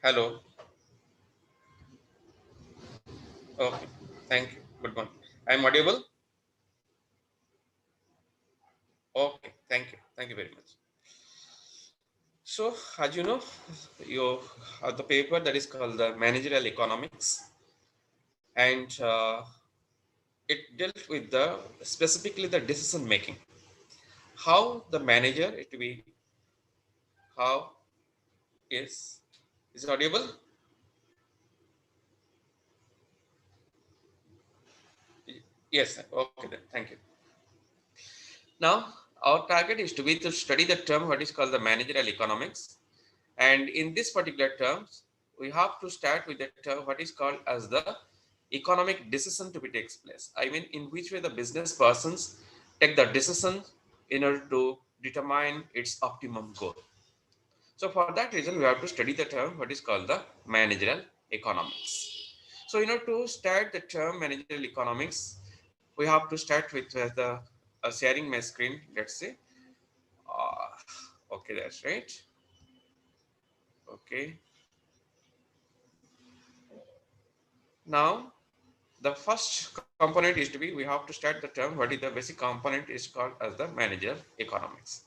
Hello. Okay. Thank you. Good morning. I'm audible? Okay. Thank you. Thank you very much. So, as you know, you have the paper that is called the Managerial Economics, and it dealt with the specifically the decision making. How the manager it to be how is it audible? Yes. Sir. Okay. Then. Thank you. Now, our target is to be to study the term what is called the Managerial Economics. And in this particular terms, we have to start with the term what is called as the economic decision to be takes place. I mean, in which way the business persons take the decision in order to determine its optimum goal. So for that reason, we have to study the term what is called the managerial economics. So in order to start the term managerial economics, we have to start with the sharing my screen. Let's see. Okay, that's right. Okay. Now the first component is to be we have to start the term what is the basic component is called as the managerial economics.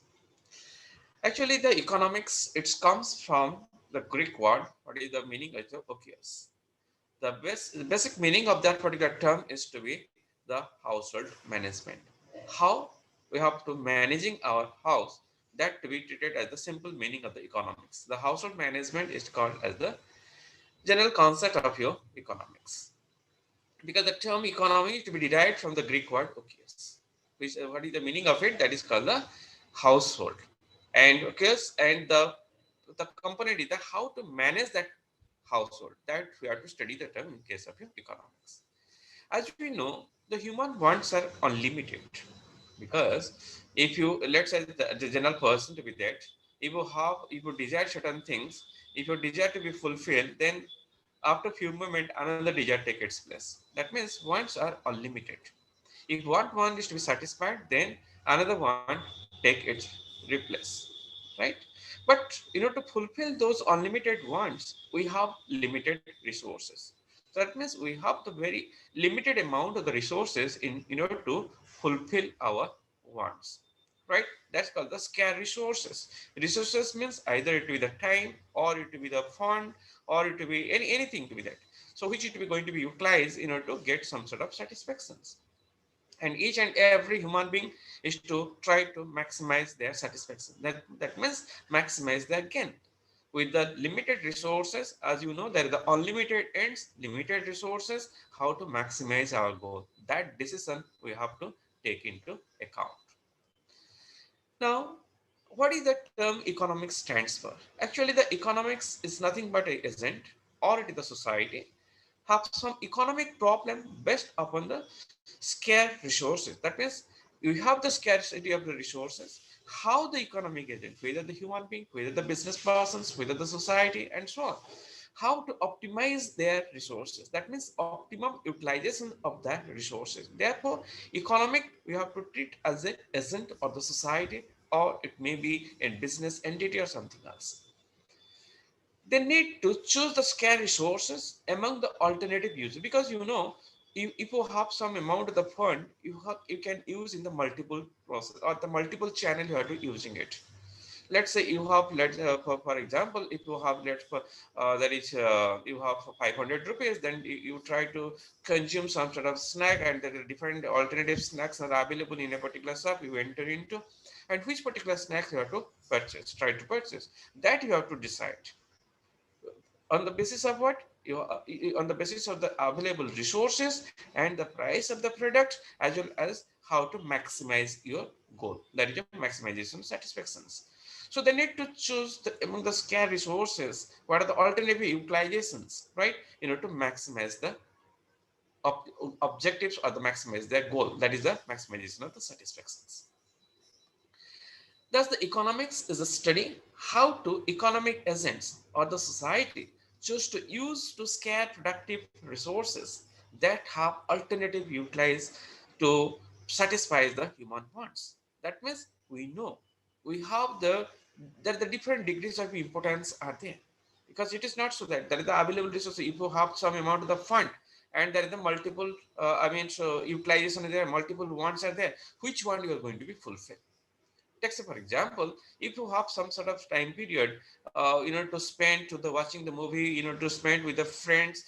Actually the economics it comes from the Greek word what is the meaning of the okios. The basic meaning of that particular term is to be the household management. How we have to managing our house, that to be treated as the simple meaning of the economics. The household management is called as the general concept of your economics, because the term economy is to be derived from the Greek word okios, which what is the meaning of it? That is called the household. And okios and the component is the how to manage that household. That we have to study the term in case of your economics. As we know, the human wants are unlimited, because if you let's say the general person to be that if you desire certain things, if your desire to be fulfilled, then after few moments another desire take its place. That means wants are unlimited. If one want is to be satisfied, then another one take its replace, right? But in order to fulfill those unlimited wants, we have limited resources. So that means we have the very limited amount of the resources in order to fulfill our wants, right? That's called the scarce resources. Resources means either it will be the time, or it will be the fund, or it will be anything to be that. So which it will be going to be utilized in order to get some sort of satisfactions. And each and every human being is to try to maximize their satisfaction. That means maximize their gain. With the limited resources, as you know, there are the unlimited ends, limited resources, how to maximize our goal. That decision we have to take into account. Now, what is the term economics stands for? Actually, the economics is nothing but a agent, or it is the society have some economic problem based upon the scarce resources. That means you have the scarcity of the resources. How the economic agent, whether the human being, whether the business persons, whether the society, and so on, how to optimize their resources. That means optimum utilization of their resources. Therefore, economic we have to treat as an agent of the society, or it may be a business entity or something else. They need to choose the scarce resources among the alternative uses, because you know if you have some amount of the fund, you can use in the multiple process or the multiple channel you are to using it. Let's say you have for example, if you have let's for that is you have 500 rupees, then you try to consume some sort of snack, and there are different alternative snacks are available in a particular shop you enter into, and which particular snacks you have to purchase, try to purchase, that you have to decide on the basis of what on the basis of the available resources and the price of the product, as well as how to maximize your goal, that is your maximization satisfactions. So they need to choose among the scarce resources what are the alternative utilizations, right, in order to maximize the objectives or the maximize their goal, that is the maximization of the satisfactions. Thus, the economics is a study how to economic agents or the society choose to use to scale productive resources that have alternative utilized to satisfy the human wants. That means we know we have the different degrees of importance are there, because it is not so that there is the available resources. If you have some amount of the fund and there is the multiple, so utilization is there, multiple wants are there, which one you are going to be fulfilled? Take say for example, if you have some sort of time period, to spend to the watching the movie, to spend with the friends,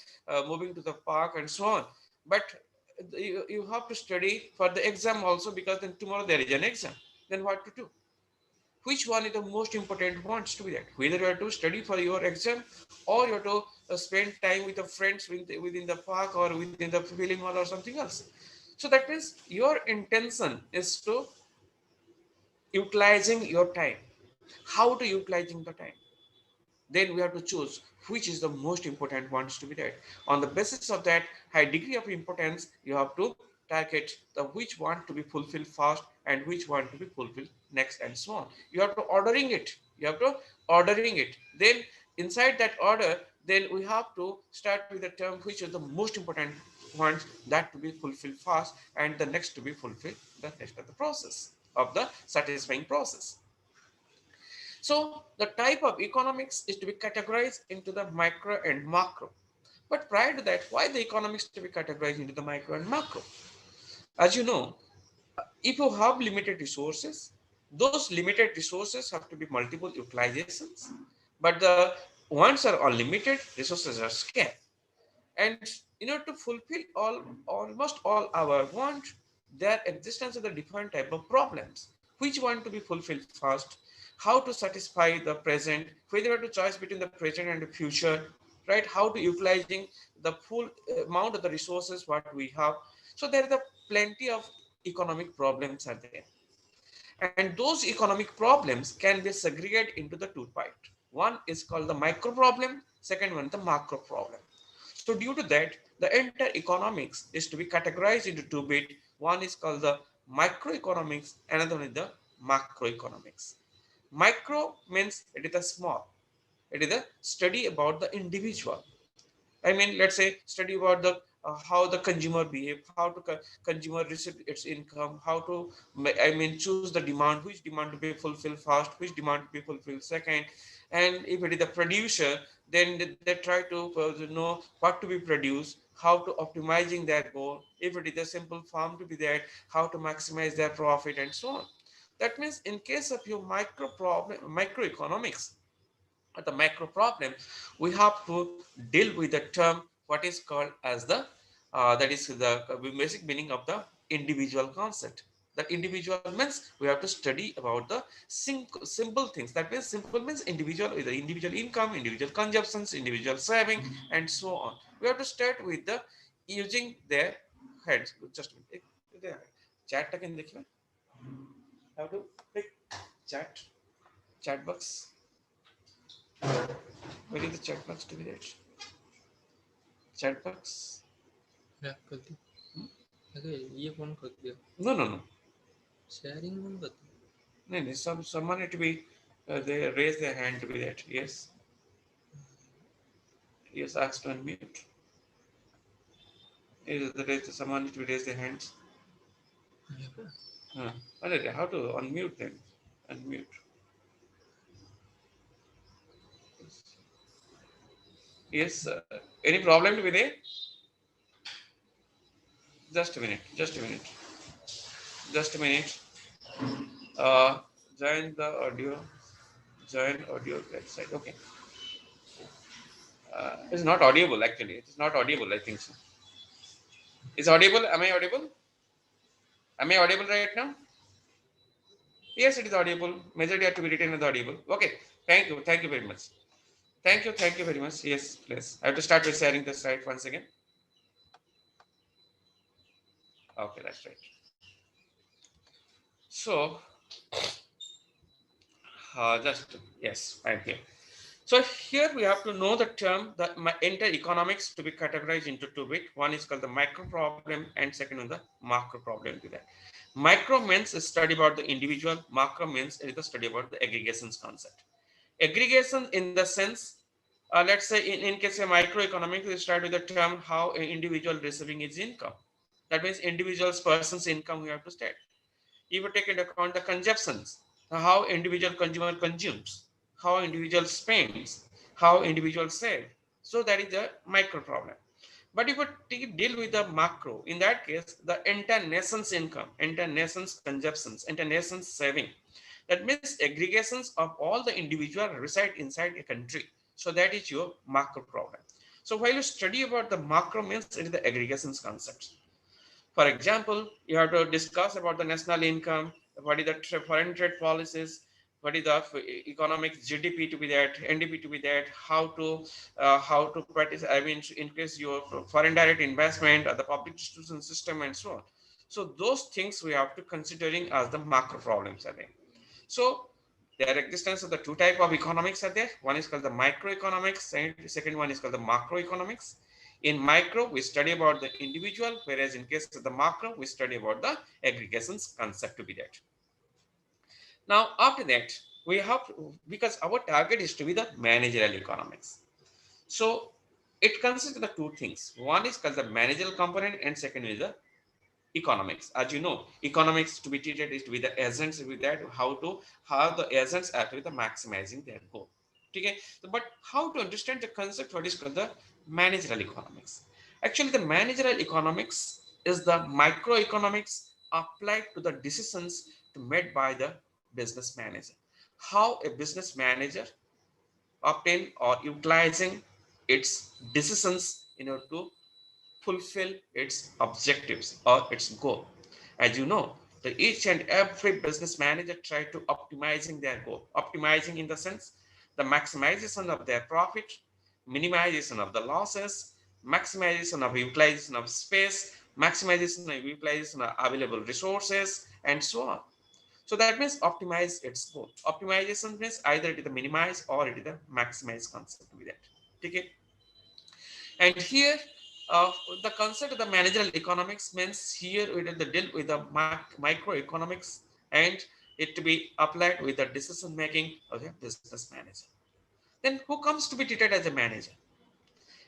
moving to the park and so on, but you have to study for the exam also, because then tomorrow there is an exam. Then what to do? Which one is the most important wants to be that? Whether you have to study for your exam, or you have to spend time with the friends within the park or within the film hall or something else. So that means your intention is to utilizing your time. How to utilizing the time? Then we have to choose which is the most important ones to be there. On the basis of that high degree of importance, you have to target the which one to be fulfilled first and which one to be fulfilled next, and so on. You have to ordering it. You have to ordering it. Then inside that order, then we have to start with the term which is the most important ones that to be fulfilled first, and the next to be fulfilled the next of the process of the satisfying process. So the type of economics is to be categorized into the micro and macro. But prior to that, why the economics to be categorized into the micro and macro? As you know, if you have limited resources, those limited resources have to be multiple utilizations. But the ones are unlimited, resources are scarce. And in order to fulfill almost all our wants, there existence of the different type of problems. Which one to be fulfilled first? How to satisfy the present? Whether you have to choice between the present and the future, right? How to utilizing the full amount of the resources what we have. So there are the plenty of economic problems are there. And those economic problems can be segregated into the two parts. One is called the micro problem, second one the macro problem. So due to that, the entire economics is to be categorized into two bit. One is called the microeconomics, another one is the macroeconomics. Micro means it is a small. It is a study about the individual. I mean, let's say study about the how the consumer behave, how to consumer receive its income, how to choose the demand, which demand to be fulfilled first, which demand to be fulfilled second, and if it is the producer, then they try to know what to be produced, how to optimizing their goal. If it is a simple farm to be there, how to maximize their profit and so on. That means in case of your micro problem, microeconomics, at the macro problem, we have to deal with the term what is called as the that is the basic meaning of the individual concept. That individual means we have to study about the simple things. That means simple means individual with the individual income, individual consumptions, individual saving, and so on. We have to start with the using their heads. Just a minute. Chat টা কেন দেখি না? How to pick chat chat box. Where is the chat box to be there? Chat box? क्या कर दी अरे ये phone कर दिया No, no, no. Sharing phone कर दी No, no. Someone need to be they raise their hand to be that. Yes. Yes, ask to unmute. Is the raise someone need to raise their hands? ये क्या How to unmute them? Unmute. Yes. Any problem to be there? Just a minute. Just a minute. Just a minute. Uh, join the audio. Join audio website. Okay. It's not audible actually. It's not audible. I think so. Is audible? Am I audible? Am I audible right now? Yes, it is audible. Majority have to be written as audible. Okay. Thank you. Thank you very much. Thank you. Thank you very much. Yes, please. I have to start with sharing the slide once again. Okay, that's right. So, just yes, I'm here. So here we have to know the term that entire economics to be categorized into two bit. One is called the micro problem, and second one the macro problem to that. Micro means a study about the individual. Macro means it is the study about the aggregations concept. Aggregation in the sense, let's say in case of microeconomics, we start with the term how an individual receiving his income. That means individual's person's income we have to state. If you take into account the consumptions, how individual consumer consumes, how individual spends, how individuals save. So that is a micro problem. But if we deal with the macro, in that case, the entire nation's income, entire nation's consumptions, entire nation's saving, that means aggregations of all the individual reside inside a country. So that is your macro problem. So while you study about the macro means it is the aggregations concepts. For example, you have to discuss about the national income, what is the foreign trade policies, what is the economic GDP to be that, NDP to be that, how to practice, I mean, increase your foreign direct investment or the public distribution system and so on. So those things we have to considering as the macro problems are there. So there existence of the two type of economics are there. One is called the microeconomics, and second one is called the macroeconomics. In micro, we study about the individual, whereas in case of the macro, we study about the aggregations concept to be that. Now, after that, we have because our target is to be the managerial economics. So it consists of the two things. One is called the managerial component, and second is the economics. As you know, economics to be treated is to be the agents with that how the agents are to be the maximizing their goal. Okay, so, but how to understand the concept what is called the managerial economics? Actually, the managerial economics is the microeconomics applied to the decisions to made by the business manager. How a business manager obtain or utilizing its decisions in order to fulfill its objectives or its goal. As you know, each and every business manager try to optimizing their goal. Optimizing in the sense the maximization of their profit, minimization of the losses, maximization of utilization of space, maximization of utilization of available resources, and so on. So that means optimize its goal. Optimization means either it is the minimize or it is the maximize concept with that. Okay. And here, the concept of the managerial economics means here we will deal with the microeconomics and it to be applied with the decision making of a business manager. Then who comes to be treated as a manager?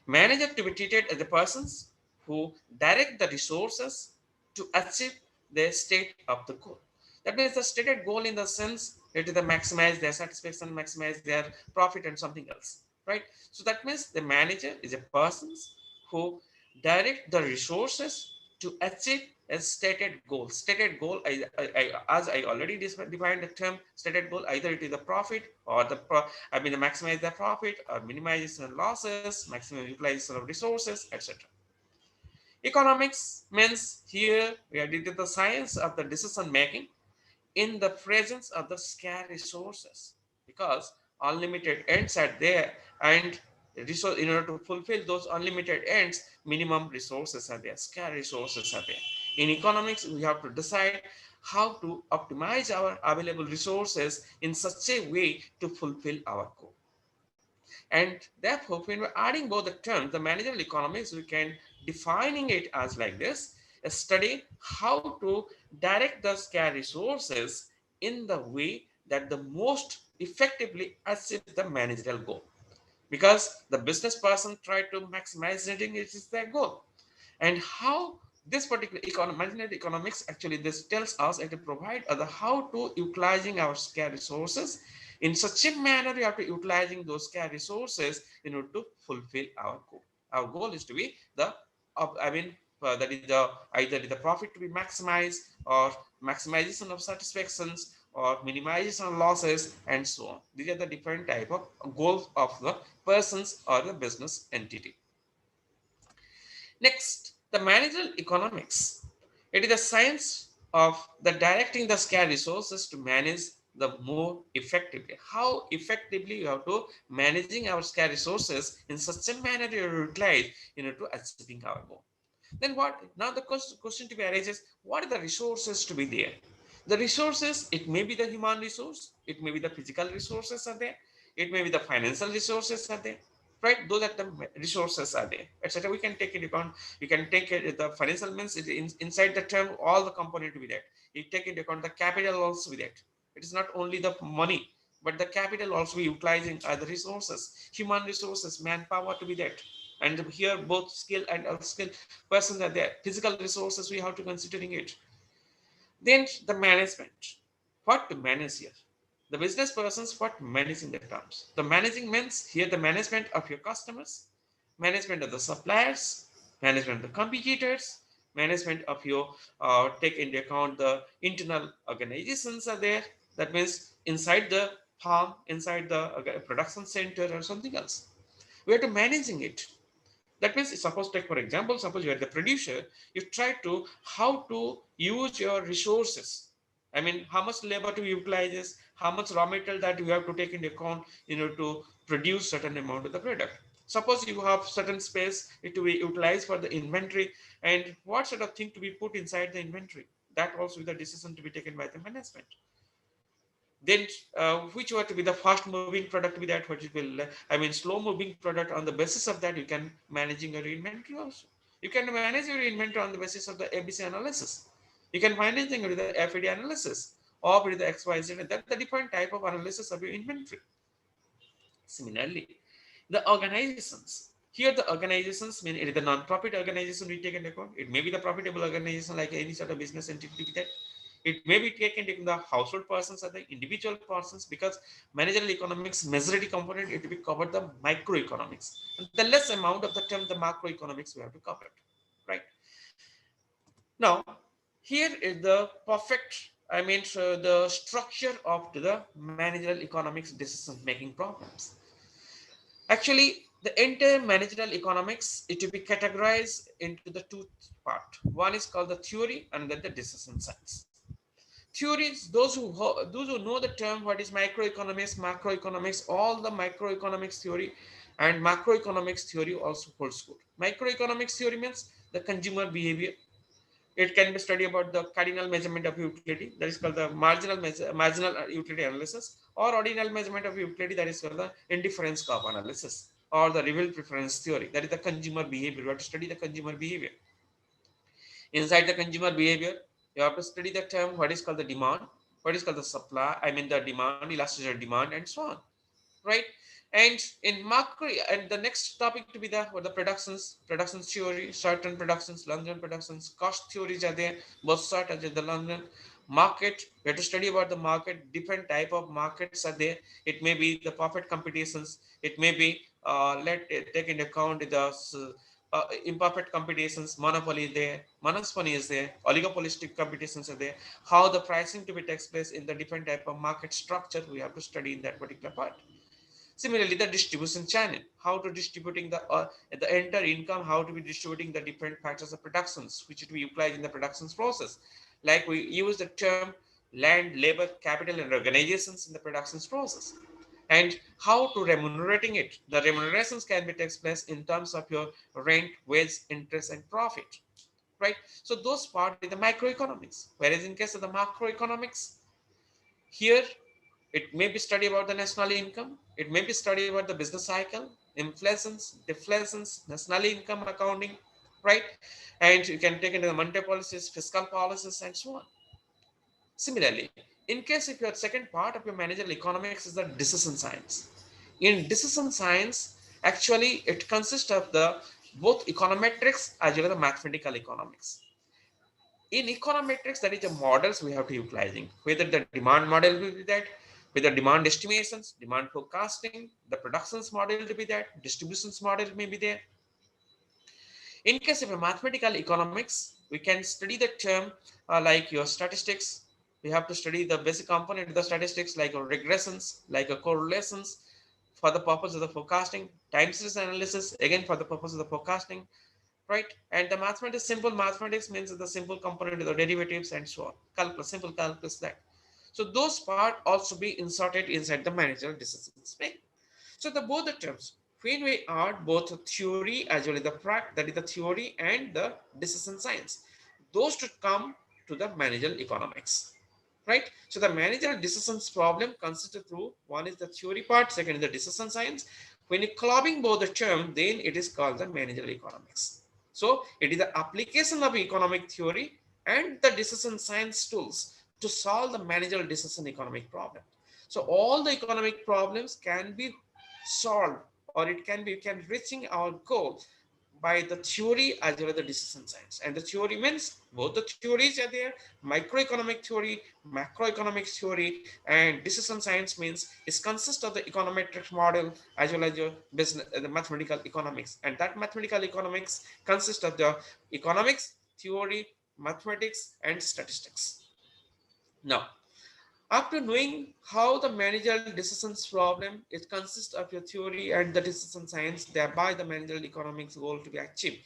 Manager to be treated as the persons who direct the resources to achieve the state of the goal. That means the stated goal in the sense it is the maximize their satisfaction, maximize their profit and something else, right? So that means the manager is a person who direct the resources to achieve a stated goal. Stated goal, as I already defined the term stated goal, either it is the profit or the maximize the profit or minimization losses, maximum utilization of resources, etc. Economics means here we are into the science of the decision making in the presence of the scarce resources, because unlimited ends are there, and resource in order to fulfill those unlimited ends minimum resources are there, scarce resources are there. In economics we have to decide how to optimize our available resources in such a way to fulfill our goal. And therefore, when we're adding both the terms, the managerial economics, we can defining it as like this: a study how to direct the scarce resources in the way that the most effectively achieve the managerial goal. Because the business person try to maximize it is their goal. And how this particular management economics actually this tells us and to provide the how to utilizing our scarce resources in such a manner we have to utilizing those scarce resources in order to fulfill our goal. Our goal is to be the that is the either the profit to be maximized or maximization of satisfactions or minimization of losses and so on. These are the different type of goals of the persons or the business entity. Next, the managerial economics. It is the science of the directing the scarce resources to manage the more effectively. How effectively you have to managing our scarce resources in such a manner you utilize in order to achieving our goal. Then what? Now the question to be arises: what are the resources to be there? The resources, it may be the human resource, it may be the physical resources are there, it may be the financial resources are there, right? Those are the resources are there, etc. We can take it account. We can take it the financial means inside the term all the component with that. You take into account the capital also with that. It is not only the money, but the capital also we utilizing other resources, human resources, manpower to be that. And here both skill and unskilled persons are there. Physical resources we have to considering it. Then the management. What to manage here? The business persons what managing the terms. The managing means here the management of your customers, management of the suppliers, management of the competitors, management of your take into account the internal organizations are there. That means inside the farm, inside the production center or something else. We are to managing it. That means suppose take for example, suppose you are the producer, you try to how to use your resources. I mean, how much labor to utilize, how much raw material that you have to take into account in order to produce certain amount of the product. Suppose you have certain space it to be utilized for the inventory, and what sort of thing to be put inside the inventory. That also is the decision to be taken by the management. Then which were to be the fast moving product to be that which will I mean slow moving product. On the basis of that you can managing your inventory also. You can manage your inventory on the basis of the ABC analysis. You can managing with the FAD analysis or with the XYZ. That's the different type of analysis of your inventory. Similarly, the organizations. Here the organizations mean it is the non-profit organization we take into account. It may be the profitable organization like any sort of business entity that. It may be taken into the household persons or the individual persons, because managerial economics majority component it will be covered the microeconomics. And the less amount of the term the macroeconomics we have to cover it. Right. Now, here is the perfect, I mean, so the structure of the managerial economics decision making problems. Actually, the entire managerial economics it will be categorized into the two part. One is called the theory and then the decision science. Theories, those who know the term what is microeconomics, macroeconomics, all the microeconomics theory and macroeconomics theory also holds good. Microeconomics theory means the consumer behavior. It can be study about the cardinal measurement of utility, that is called the marginal utility analysis, or ordinal measurement of utility, that is called the indifference curve analysis, or the revealed preference theory, that is the consumer behavior. We have to study the consumer behavior. Inside the consumer behavior, you have to study the term what is called the demand, what is called the supply, I mean the demand, elasticity of demand, and so on. Right. And in macro, and the next topic to be the productions theory, certain productions, London productions, cost theories are there, both short as the London market. We have to study about the market. Different type of markets are there. It may be the profit competitions. It may be let take into account the imperfect competitions, monopoly is there, monopoly is there, oligopolistic competitions are there. How the pricing to be takes place in the different type of market structure, we have to study in that particular part. Similarly, the distribution channel, how to distributing the entire income, how to be distributing the different factors of productions, which will be utilized in the productions process. Like we use the term land, labor, capital, and organizations in the productions process. And how to remunerating it. The remunerations can be takes place in terms of your rent, wage, interest, and profit. Right. So those part is the microeconomics. Whereas in case of the macroeconomics, here it may be study about the national income. It may be study about the business cycle, inflations, deflations, national income accounting, right? And you can take into the monetary policies, fiscal policies, and so on. Similarly, in case if your second part of your managerial economics is the decision science. In decision science, actually it consists of the both econometrics as well as the mathematical economics. In econometrics, that is the models we have to utilizing, whether the demand model will be that, whether demand estimations, demand forecasting, the productions model to be that, distributions model may be there. In case of a mathematical economics, we can study the term like your statistics. We have to study the basic component of the statistics like regressions, like correlations, for the purpose of the forecasting, time series analysis, again for the purpose of the forecasting, right? And the mathematics, simple mathematics means the simple component of the derivatives and so on. Calculus, simple calculus that. So those part also be inserted inside the managerial decisions making. So the both the terms, when we add both the theory as well as the practice, that is the theory and the decision science, those to come to the managerial economics. Right. So the managerial decisions problem consists of two. One is the theory part, second is the decision science. When you clubbing both the term, then it is called the managerial economics. So it is the application of economic theory and the decision science tools to solve the managerial decision economic problem. So all the economic problems can be solved, or it can be, we can reaching our goal by the theory as well as the decision science. And the theory means both the theories are there: microeconomic theory, macroeconomic theory. And decision science means it consists of the econometric model as well as your business, the mathematical economics. And that mathematical economics consists of the economics theory, mathematics, and statistics. Now, after knowing how the managerial decisions problem, it consists of your theory and the decision science, thereby the managerial economics goal to be achieved.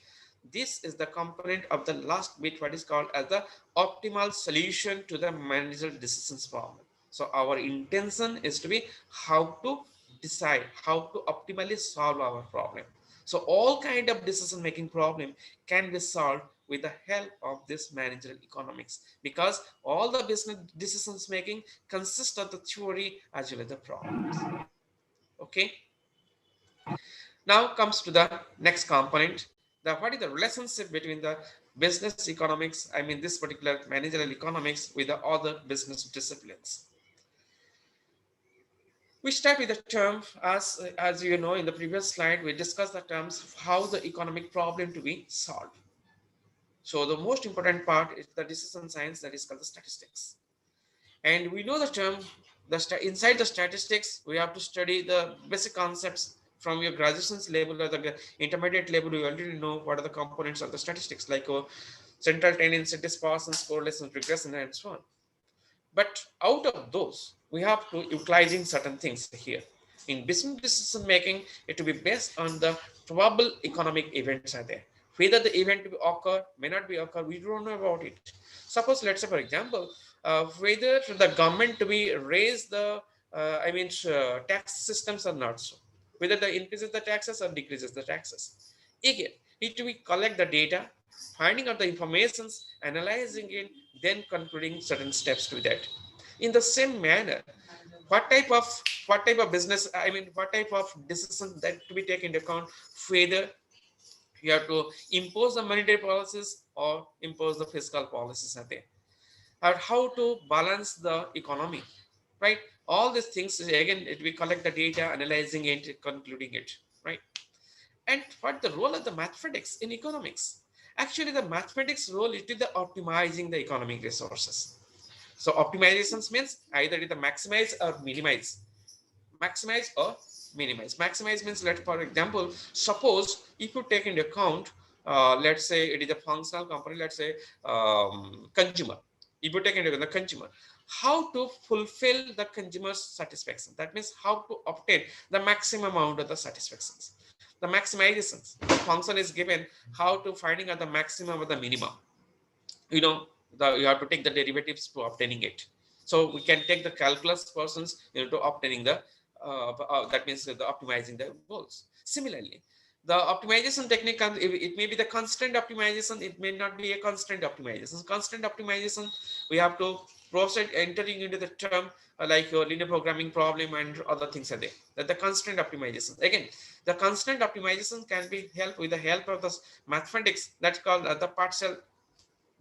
This is the component of the last bit, what is called as the optimal solution to the managerial decisions problem. So our intention is to be how to decide, how to optimally solve our problem. So all kind of decision making problem can be solved with the help of this managerial economics, because all the business decisions making consist of the theory as well as the problems. Okay. Now comes to the next component. The what is the relationship between the business economics, I mean this particular managerial economics, with the other business disciplines. We start with the term, as you know, in the previous slide we discussed the terms of how the economic problem to be solved. So the most important part is the decision science, that is called the statistics. And we know the term, inside the statistics we have to study the basic concepts from your graduation's level or the intermediate level. You already know what are the components of the statistics, like central tendency, dispersions, correlation, regression, and so on. But out of those, we have to utilizing certain things here. In business decision making, it will be based on the probable economic events are there. Whether the event will occur, may not be occur, we don't know about it. Suppose, let's say, for example, whether the government to be raise the, tax systems or not so. Whether the increases the taxes or decreases the taxes. Again, it will collect the data, finding out the informations, analyzing it, then concluding certain steps to that. In the same manner, what type of business, I mean what type of decision that to be taken into account, whether you have to impose the monetary policies or impose the fiscal policies are there, or how to balance the economy, right? All these things again, it we collect the data, analyzing it, concluding it, right? And what the role of the mathematics in economics? Actually, the mathematics role is to the optimizing the economic resources. So optimizations means either the maximize or minimize. Maximize or minimize. Maximize means, let for example, suppose if you take into account, let's say it is a functional company, let's say consumer. If you take into account the consumer, how to fulfill the consumer's satisfaction. That means how to obtain the maximum amount of the satisfactions. The maximizations. The function is given how to finding out the maximum or the minimum. You know, you have to take the derivatives to obtaining it. So we can take the calculus persons, to obtaining the that means the optimizing the goals. Similarly, the optimization technique it may be the constant optimization, it may not be a constant optimization. Constant optimization, we have to proceed entering into the term, like your linear programming problem and other things are there, that the constant optimization. Again, the constant optimization can be helped with the help of the mathematics, that's called the partial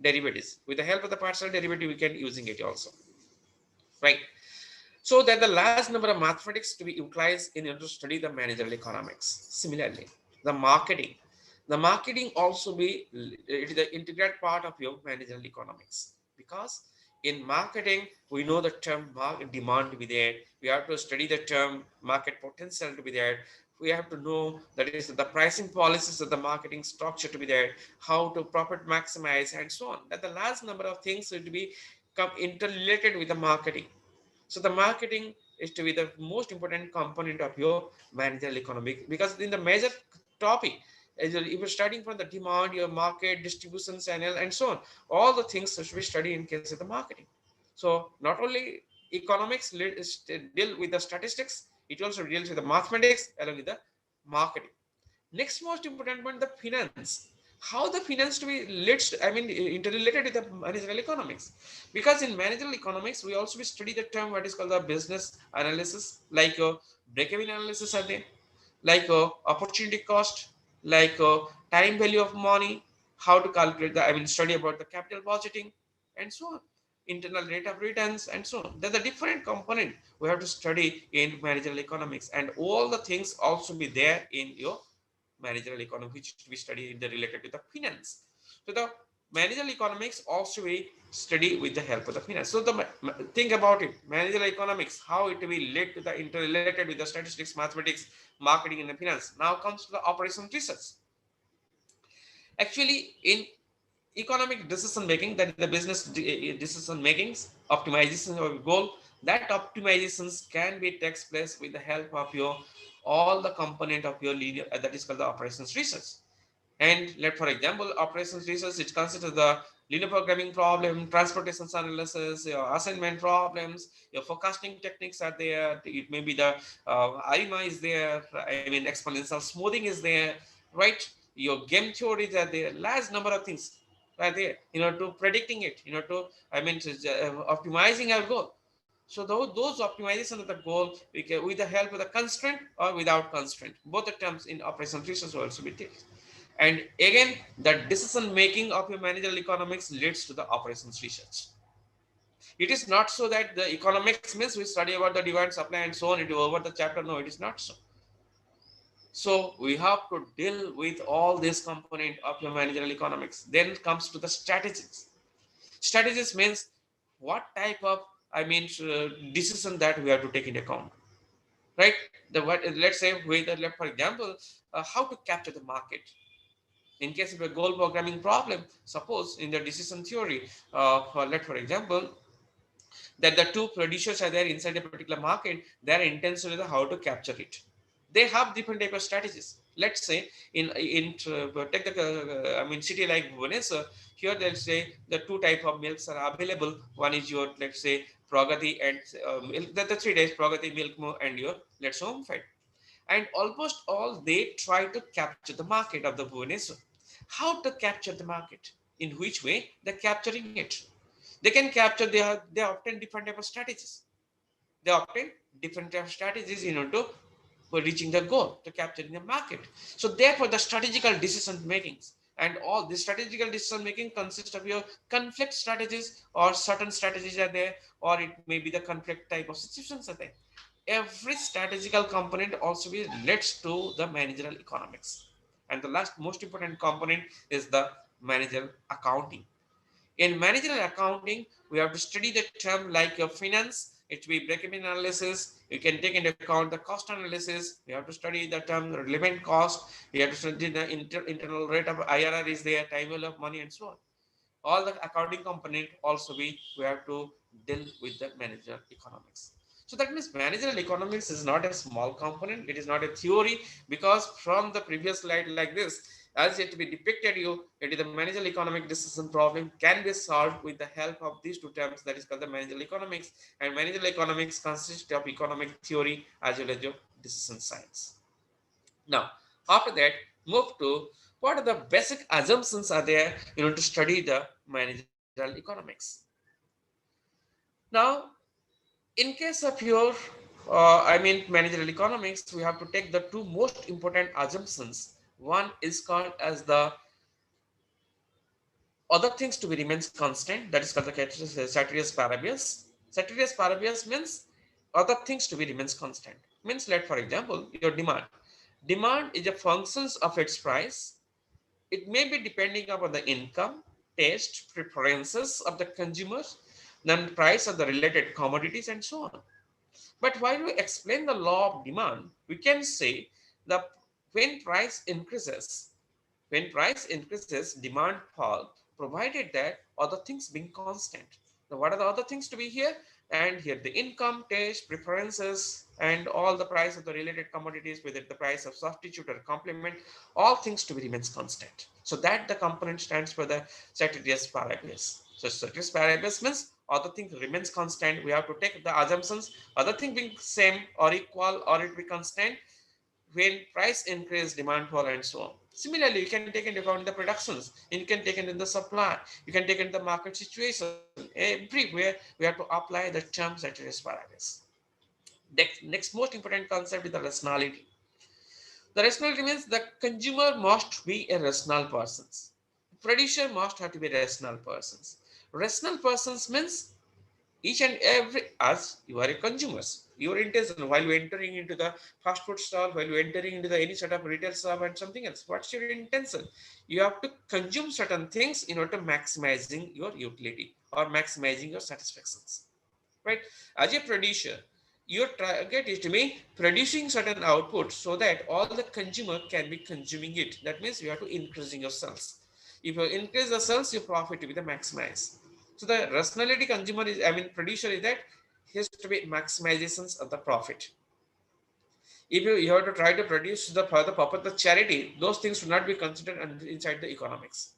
derivatives. With the help of the partial derivative we can using it also, right? So that the large number of mathematics to be utilized in order to study the managerial economics. Similarly, the marketing, also be, it is the integral part of your managerial economics, because in marketing we know the term market demand to be there, we have to study the term market potential to be there, we have to know that is the pricing policies of the marketing structure to be there, how to profit maximize, and so on. That the large number of things will be come interrelated with the marketing. So the marketing is to be the most important component of your managerial economic, because in the major topic, if you're studying from the demand, your market, distribution channel, and so on, all the things should be studied in case of the marketing. So not only economics deal with the statistics, it also deals with the mathematics along with the marketing. Next most important point, the finance. How the finance to be relates, I mean interrelated with the managerial economics. Because in managerial economics, we also study the term what is called the business analysis, like break-even analysis are there, like opportunity cost, like time value of money, how to calculate the, I mean study about the capital budgeting, and so on, internal rate of returns, and so on. There's a different component we have to study in managerial economics, and all the things also be there in your managerial economics, which we study in the related to the finance. So the managerial economics also we study with the help of the finance. So the think about it, managerial economics, how it will lead to the interrelated with the statistics, mathematics, marketing, and the finance. Now comes to the operations research. Actually, in economic decision making, that is the business decision makings, optimization of goal, that optimizations can be takes place with the help of your all the component of your linear, that is called the operations research. And let, for example, operations research, it considers the linear programming problem, transportation analysis, your assignment problems, your forecasting techniques are there. It may be the ARIMA is there. I mean, exponential smoothing is there, right? Your game theories are there. Large number of things are there. To predicting it. To optimizing our goal. So those optimization of the goal, we can, with the help of the constraint or without constraint, both the terms in operations research will also be taken. And again, the decision making of your managerial economics leads to the operations research. It is not so that the economics means we study about the demand, supply, and so on. It is over the chapter. No, it is not so. So we have to deal with all this component of your managerial economics. Then comes to the strategies. Strategies means what type of, decision that we have to take into account, right? Let's say whether, for example, how to capture the market. In case of a goal programming problem, suppose in the decision theory, for example, that the two producers are there inside a particular market, their intention is how to capture it. They have different type of strategies. Let's say take the city like Bhubaneswar. Here they'll say the two type of milks are available. One is your, let's say, Pragati, and milk, the 3 days Pragati, Milk Mo, and your, let's say, home fed. And almost all they try to capture the market of the Bhubaneswar. How to capture the market? In which way they're capturing it? They can capture. They obtain different type of strategies. They obtain different type of strategies to for reaching the goal to capturing the market. So therefore, the strategical decision makings and all the strategical decision making consists of your conflict strategies, or certain strategies are there, or it may be the conflict type of situations are there. Every strategical component also relates to the managerial economics. And the last most important component is the managerial accounting. In managerial accounting, we have to study the term like your finance, it will be break-even analysis. You can take into account the cost analysis. You have to study the term relevant cost. You have to study the internal rate of IRR is there, time value of money, and so on. All the accounting component also we have to deal with the managerial economics. So that means managerial economics is not a small component, it is not a theory, because from the previous slide like this, as it be depicted you, it is the managerial economic decision problem can be solved with the help of these two terms, that is called the managerial economics. And managerial economics consists of economic theory as well as your decision science. Now, after that, move to what are the basic assumptions are there to study the managerial economics. Now, in case of your managerial economics, we have to take the two most important assumptions. One is called as the other things to be remains constant, that is called the ceteris paribus. Ceteris paribus means other things to be remains constant. Means, let for example, your demand is a function of its price. It may be depending upon the income, taste, preferences of the consumers, then price of the related commodities, and so on. But while we explain the law of demand, we can say that when price increases, demand fall, provided that other things being constant. Now, what are the other things to be here? And here the income, taste, preferences, and all the price of the related commodities, whether the price of substitute or complement, all things to be remains constant. So that the component stands for the ceteris paribus. So ceteris paribus means other thing remains constant. We have to take the assumptions, other thing being same or equal or it be constant, when price increase, demand fall, and so on. Similarly, you can take into account the productions, and you can take into the supply, you can take into the market situation. Everywhere we have to apply the term ceteris paribus. Next most important concept is the rationality. The rationality means the consumer must be a rational persons. The producer must have to be rational persons. Rational persons means Each and every, as you are a consumers, your intention while you entering into the fast food stall, while you entering into the any sort of retail shop and something else, what's your intention? You have to consume certain things in order to maximizing your utility or maximizing your satisfactions, right? As a producer, your target is to be producing certain output so that all the consumer can be consuming it. That means you have to increasing your sales. If you increase the sales, your profit will be the maximize. So the rationality consumer is, I mean, producer is that he has to be maximizations of the profit. If you have to try to produce the for the purpose of charity, those things should not be considered inside the economics,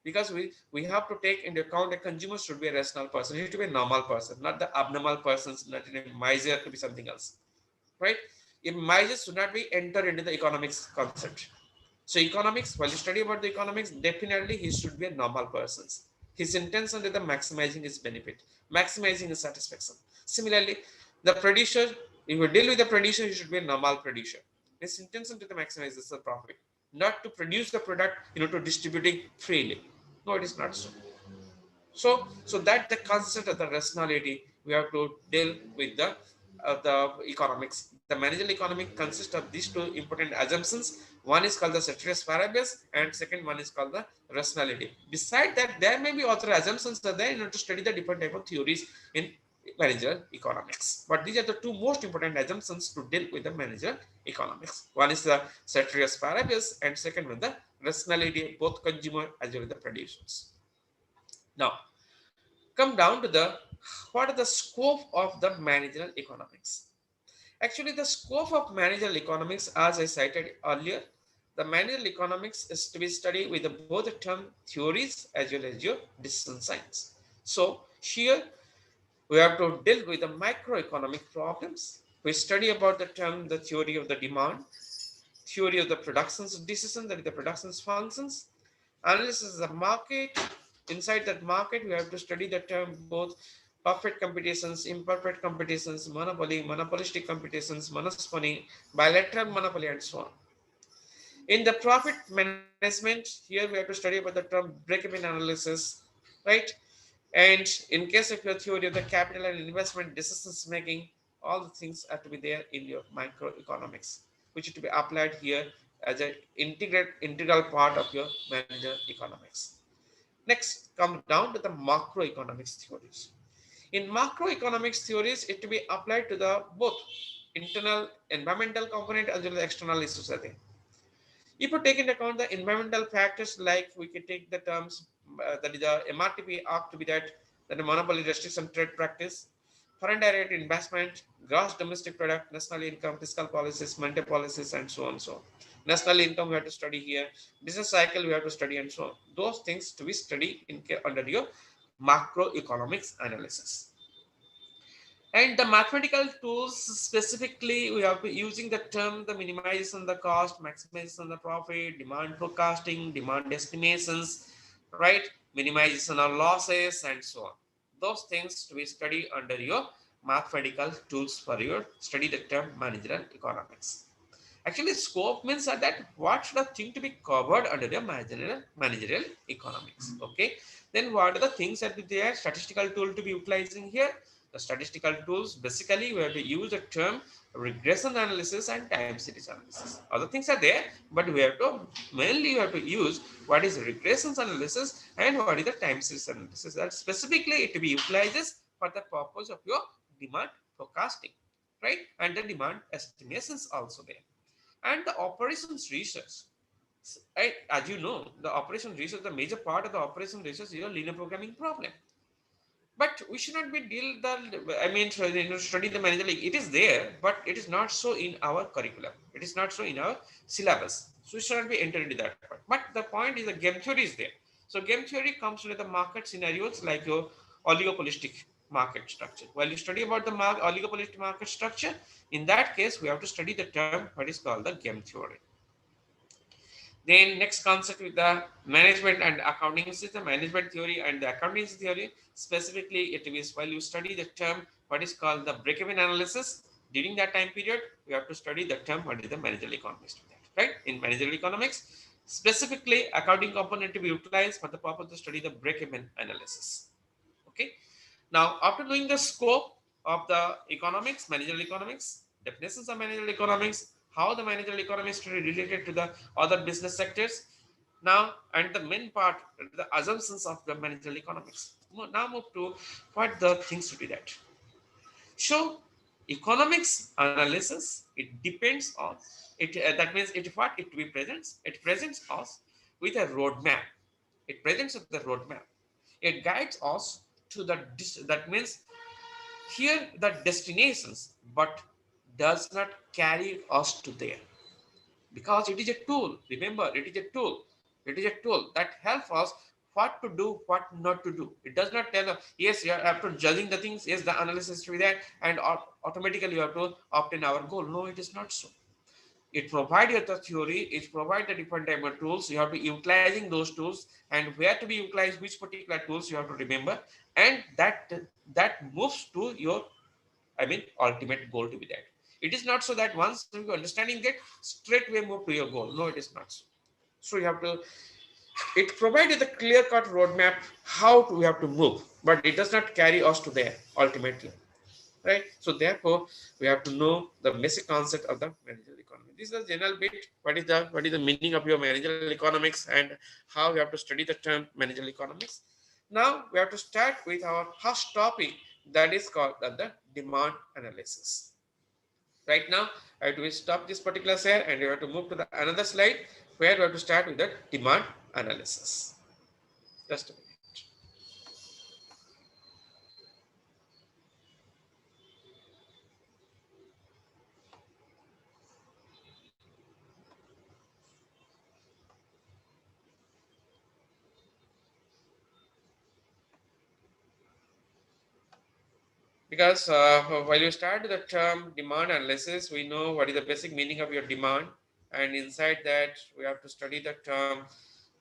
because we have to take into account that consumer should be a rational person, he should be a normal person, not the abnormal persons, not in a miser to be something else, right? If miser should not be enter into the economics concept. So economics, while you study about the economics, definitely he should be a normal person. His intention is the maximizing his benefit, maximizing his satisfaction. Similarly, the producer, if you deal with the producer, he should be a normal producer. His intention to the maximize the profit, not to produce the product, to distributing freely. No, it is not so. So that the concept of the rationality, we have to deal with the economics. The managerial economic consists of these two important assumptions. One is called the ceteris paribus, and second one is called the rationality. Beside that, there may be other assumptions are there in order to study the different type of theories in managerial economics. But these are the two most important assumptions to deal with the managerial economics. One is the ceteris paribus, and second one the rationality, both consumer as well as the producers. Now, come down to the what are the scope of the managerial economics. Actually, the scope of managerial economics, as I cited earlier, the managerial economics is to be studied with both the term theories as well as your decision science. So here we have to deal with the microeconomic problems. We study about the term the theory of the demand, theory of the productions decision, that is the productions functions, analysis of the market. Inside that market, we have to study the term both perfect competitions, imperfect competitions, monopoly, monopolistic competitions, monospony, bilateral monopoly, and so on. In the profit management, here we have to study about the term break-even analysis, right? And in case of your theory of the capital and investment decisions making, all the things are to be there in your microeconomics, which is to be applied here as an integral part of your manager economics. Next, come down to the macroeconomics theories. In macroeconomics theories, it to be applied to the both internal environmental component as well as external issues. I think if you take into account the environmental factors, like we can take the terms that is the MRTP ought to be that the monopoly restriction trade practice, foreign direct investment, gross domestic product, national income, fiscal policies, monetary policies, and so on. So, national income we have to study here, business cycle we have to study, and so on. Those things to be studied in under your macroeconomics analysis. And the mathematical tools, specifically, we have been using the term the minimization the cost, maximization the profit, demand forecasting, demand estimations, right? Minimization of losses, and so on. Those things to be studied under your mathematical tools for your study the term managerial economics. Actually, scope means that what should the thing to be covered under the managerial economics. Okay. Then what are the things that they are statistical tool to be utilizing here? The statistical tools, basically we have to use the term regression analysis and time series analysis. Other things are there, but we have to mainly we have to use what is regression analysis and what is the time series analysis. That specifically it to be utilizes for the purpose of your demand forecasting, right? And the demand estimations also there. And the operations research, right? As you know, the operation research, the major part of the operation research is your linear programming problem. But we should not be deal the, I mean, study the manager, like it is there, but it is not so in our curriculum, it is not so in our syllabus, so we should not be entered into that part. But the point is the game theory is there. So game theory comes with the market scenarios like your oligopolistic market structure. While you study about the oligopolistic market structure, in that case we have to study the term what is called the game theory. Then next concept with the management and accounting is the management theory and the accounting theory. Specifically, it is while you study the term what is called the break-even analysis. During that time period, we have to study the term what is the managerial economics to that, right? In managerial economics, specifically accounting component to be utilized for the purpose to study the break-even analysis. Okay. Now, after knowing the scope of the economics, managerial economics, definitions of managerial economics, how the managerial economics is related to the other business sectors, now and the main part, the assumptions of the managerial economics. Now move to what the things to be that. So, economics analysis, it depends on it. That means it what it represents. It presents us with a roadmap. It presents us the roadmap. It guides us to the that means here the destinations, but does not carry us to there because it is a tool. Remember, it is a tool. It is a tool that helps us what to do, what not to do. It does not tell us, yes, you are after judging the things, yes, the analysis to be that, and automatically you have to obtain our goal. No, it is not so. It provides you the theory, it provides the different type of tools. You have to be utilizing those tools and where to be utilized, which particular tools you have to remember, and that moves to your, I mean, ultimate goal to be that. It is not so that once you understanding that straight way move to your goal. No, it is not so. So you have to. It provided the clear cut roadmap how we have to move, but it does not carry us to there ultimately, right? So therefore, we have to know the basic concept of the managerial economy. This is the general bit. What is the meaning of your managerial economics and how you have to study the term managerial economics. Now we have to start with our first topic that is called the demand analysis. Right now, I have to stop this particular slide and you have to move to the another slide where we have to start with the demand analysis. Just a minute. Because while you start the term demand analysis, we know what is the basic meaning of your demand, and inside that we have to study the term,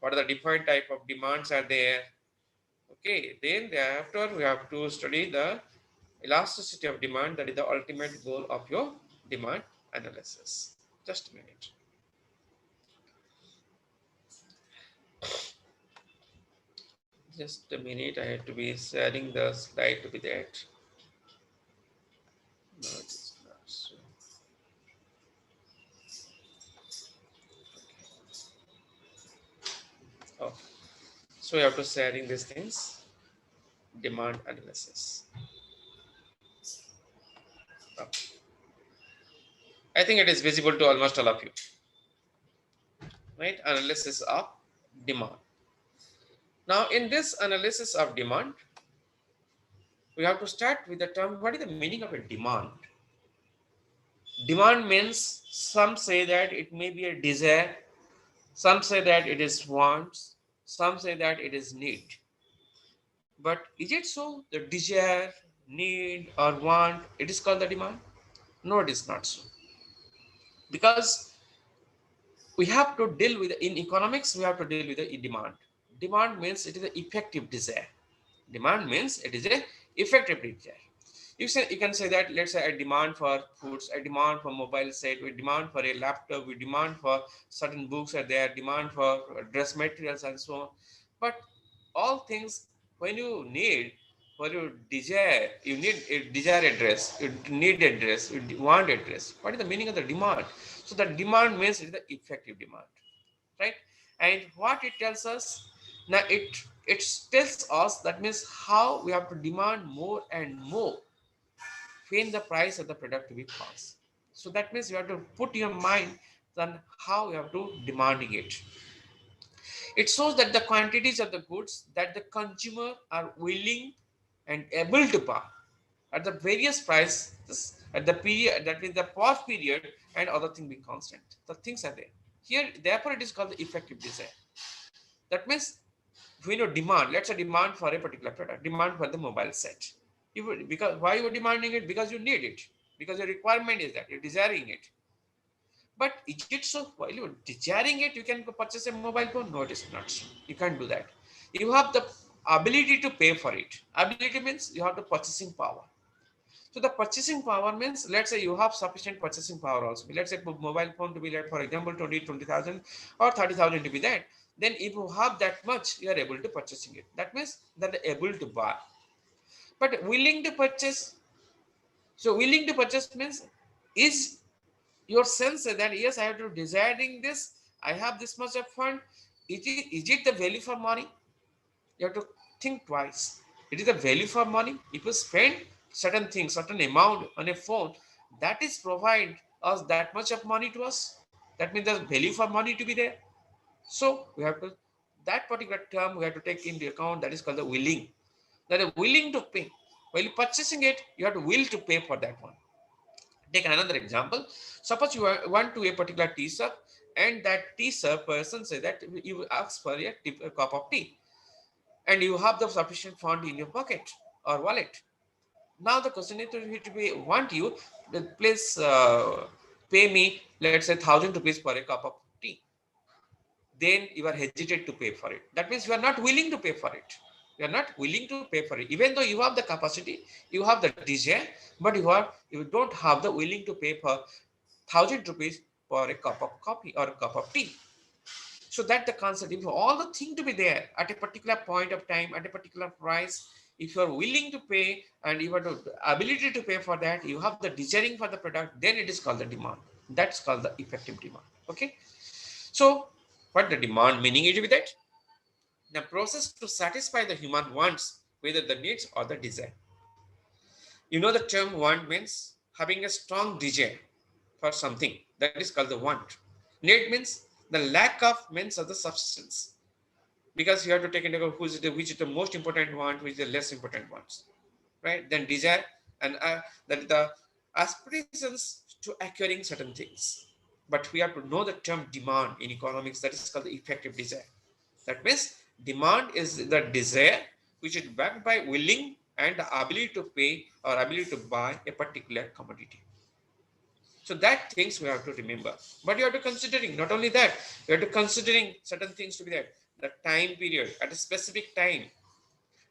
what are the different type of demands are there. Okay, then thereafter we have to study the elasticity of demand, that is the ultimate goal of your demand analysis. Just a minute. Just a minute, I have to be sharing the slide to be that. No, it's not. So, oh, so we have to sharing these things. Demand analysis. Oh, I think it is visible to almost all of you, right? Analysis of demand. Now, in this analysis of demand, we have to start with the term. What is the meaning of a demand? Demand means some say that it may be a desire, some say that it is wants, some say that it is need. But is it so? The desire, need, or want, it is called the demand? No, it is not so. Because we have to deal with, in economics, we have to deal with the demand. Demand means it is an effective desire. Demand means it is a effective desire. You can say that, let's say I demand for foods, I demand for mobile set, we demand for a laptop, we demand for certain books are there, demand for dress materials and so on. But all things, when you need, when you desire, you need a desire address, you need address, you want address. What is the meaning of the demand? So the demand means it is the effective demand, right? And what it tells us, now it tells us, that means how we have to demand more and more when the price of the product to be falls. So that means you have to put your mind on how you have to demanding it. It shows that the quantities of the goods that the consumer are willing and able to buy at the various prices at the period, that means the pause period, and other thing be constant. The things are there. Here, therefore, it is called the effective desire. That means when you demand, let's say demand for a particular product, demand for the mobile set. You would, because why you are demanding it? Because you need it. Because your requirement is that you're desiring it. But is it so? While you're desiring it, you can purchase a mobile phone? No, it is not so. You can't do that. You have the ability to pay for it. Ability means you have the purchasing power. So the purchasing power means, let's say you have sufficient purchasing power also. Let's say mobile phone to be like, for example, 20,000 or 30,000 to be that. Then if you have that much, you are able to purchasing it. That means that able to buy. But willing to purchase, so willing to purchase means, is your sense that yes, I have to desiring this, I have this much of fund. Is it the value for money? You have to think twice. It is the value for money. If you spend certain things, certain amount on a phone, that is provide us that much of money to us. That means there's value for money to be there. So we have to, that particular term we have to take into account, that is called the willing. That is willing to pay. While you purchasing it, you have to will to pay for that one. Take another example. Suppose you want to a particular tea shop, and that tea shop person say that you ask for a cup of tea, and you have the sufficient fund in your pocket or wallet. Now the question is to be want you, please pay me, let's say 1,000 rupees for a cup of tea. Then you are hesitate to pay for it. That means you are not willing to pay for it. You are not willing to pay for it. Even though you have the capacity, you have the desire, but you don't have the willing to pay for 1,000 rupees for a cup of coffee or a cup of tea. So that the concept, if all the thing to be there at a particular point of time, at a particular price, if you are willing to pay and you have the ability to pay for that, you have the desiring for the product, then it is called the demand. That's called the effective demand. Okay. So what the demand meaning is with that? The process to satisfy the human wants, whether the needs or the desire. You know the term want means having a strong desire for something. That is called the want. Need means the lack of means of the substance. Because you have to take into account which is the most important one, which is the less important ones. Right? Then desire and that the aspirations to acquiring certain things. But we have to know the term demand in economics, that is called the effective desire. That means demand is the desire which is backed by willing and the ability to pay or ability to buy a particular commodity. So that things we have to remember. But you have to considering not only that, you have to considering certain things to be there. The time period at a specific time,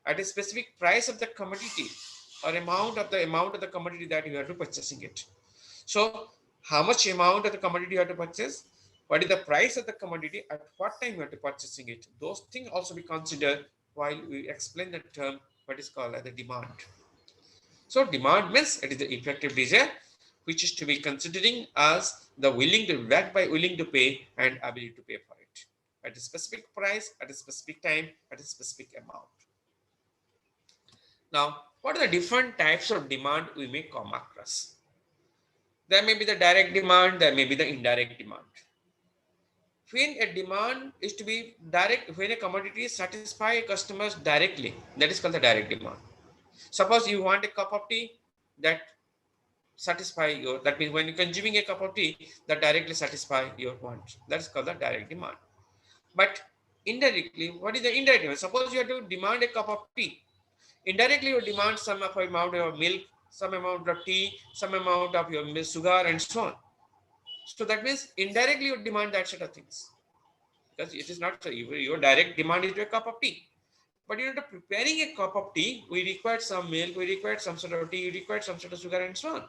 at a specific price of the commodity or amount of the commodity that you have to purchasing it. So how much amount of the commodity you have to purchase? What is the price of the commodity? At what time you have to purchasing it? Those things also be considered while we explain the term what is called as the demand. So demand means it is the effective desire which is to be considering as the willing to backed by willing to pay and ability to pay for it at a specific price, at a specific time, at a specific amount. Now, what are the different types of demand we may come across? There may be the direct demand, there may be the indirect demand. When a demand is to be direct, when a commodity satisfy customers directly, that is called the direct demand. Suppose you want a cup of tea that satisfy your, that means when you're consuming a cup of tea that directly satisfy your wants. That's called the direct demand. But indirectly, what is the indirect demand? Suppose you have to demand a cup of tea. Indirectly, you demand some of amount of milk, some amount of tea, some amount of your sugar, and so on. So that means indirectly you demand that sort of things because it is not so your direct demand is to a cup of tea. But you know, to preparing a cup of tea, we require some milk, we require some sort of tea, we require some sort of sugar, and so on.